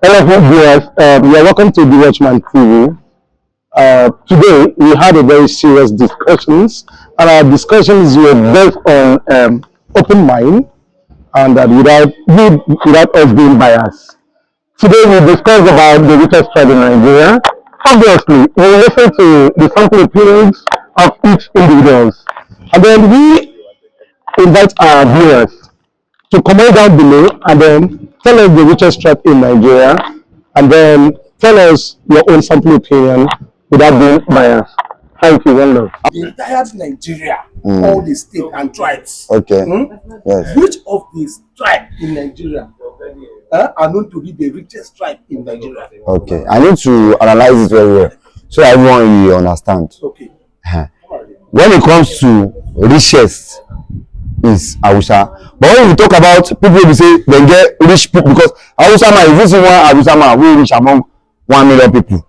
Hello, viewers. You are welcome to the Watchman TV. Today, we had a very serious discussions, and our discussions were based on open mind and without us being biased. Today, we discuss about the richest tribe in Nigeria. Obviously, we will listen to the sample opinions of each individuals, and then we invite our viewers to comment down below and then tell us the richest tribe in Nigeria and then tell us your own sample opinion without being biased. Thank you, one love. The entire Nigeria, all the states and tribes. Okay. Yes. Which of these tribes in Nigeria are known to be the richest tribe in Nigeria? Okay. I need to analyze it very well so everyone will understand. Okay. When it comes to richest is Hausa. But when we talk about people who say they get rich people because Hausa man, if you see one Hausa man who rich among 1 million people,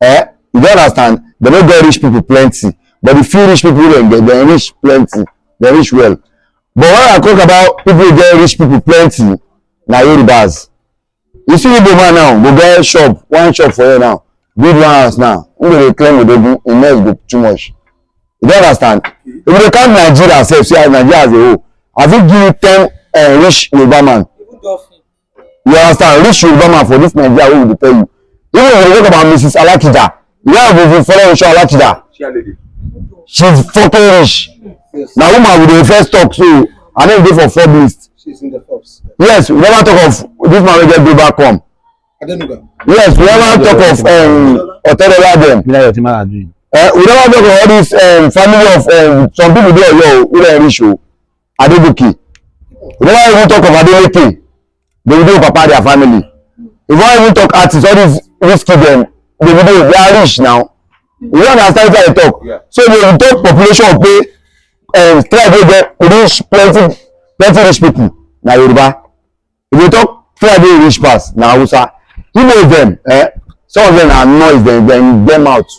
you don't understand, they don't get rich people plenty. But the few rich people they rich plenty, they rich well. But when I talk about people who get rich people plenty, na Yorubas. You see Igbo man now, go get shop, one shop for you now, build one house now. Who they claim with them, invest go too much. You don't understand? If you count Nigeria self, see Nigeria as a whole, have you given 10 rich Yoruba man? You understand? Rich Yoruba man for this Nigeria, who will tell you. Even when you talk about Mrs. Alakija, you have to follow Alakija. She's fucking rich. Yes. Now, woman with the first talk, so I don't go for Forbes. She's in the Forbes. Yes, we never talk of this man will get back home. I don't know that. Yes, we never talk of Otedola them. We never talk of all this family of some people there, who are rich, Adebuki. We never even talk of Adeleke. They will do Papa their family. We won't even talk artists, all these risky them. They are rich now. You don't understand what I talk. Yeah. So they will talk population of pay tribe wey get rich plenty rich people. Na Yoruba. If we talk tribe wey rich pass, na Hausa. You know them, some of them are noise, them out.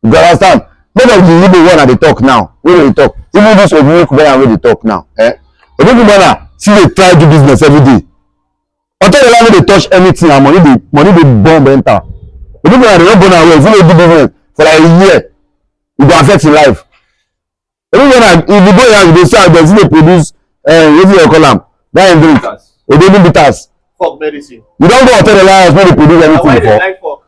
You understand? Most of the Igbo one that they talk now, when they talk, even this Ogunwusi Kubana wey they talk now, Ogunwusi Kubana see they try do business every day. Until the line they touch anything, and money they bomb enter. Ogunwusi Kubana they don't burn away. If you do business for like a year, it go affect your life. Ogunwusi Kubana, if you go here, they say they produce, what do you call them? That drink, Odebi bitters. Fuck medicine. You don't go hotel the line when they produce anything before.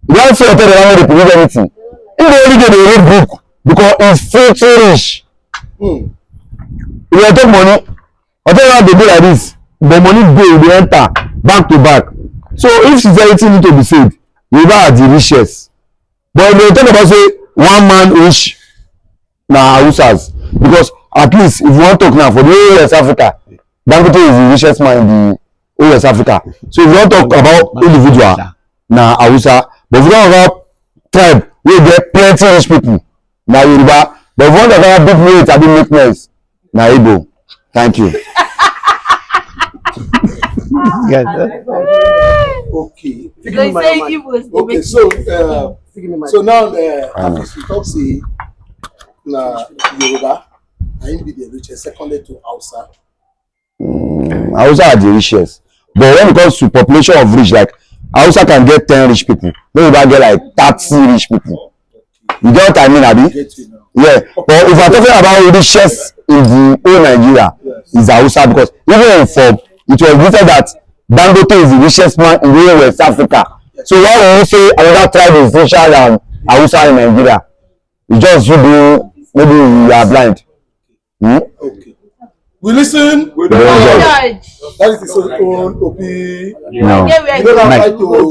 You don't see hotel the line when they produce anything. In the only day they read book because it's filthy rich. If you take money, hotel line they do like this. The money go, they enter back to back. So if sincerity need to be said, you are the richest. But if they talk about say one man rich, na Hausas, because at least if you want to talk now for the whole West Africa, Dangote is the richest man in the whole West Africa. So if you want to talk about individual, na Hausa. But if you don't about tribe, we get plenty rich people, na Yoruba. But if you want to talk about big weight and big meekness, na Igbo. Thank you. Okay. Okay, so now as we talk say na Yoruba, I be the richest, seconded to Hausa. Hausa are the richest. But when it comes to population of rich, like Hausa can get 10 rich people. Yoruba get like 30 rich people. You get what I mean, Abi? Yeah. But if we're talking about richest in the whole Nigeria, is Hausa, because even in Forbes, it was written that Dangote is the richest man in the whole West Africa. So why would you say another tribe is richer than Hausa in Nigeria? You just should do, maybe you are blind. Okay. We listen. We don't judge. That is his own opinion. No. You don't have right to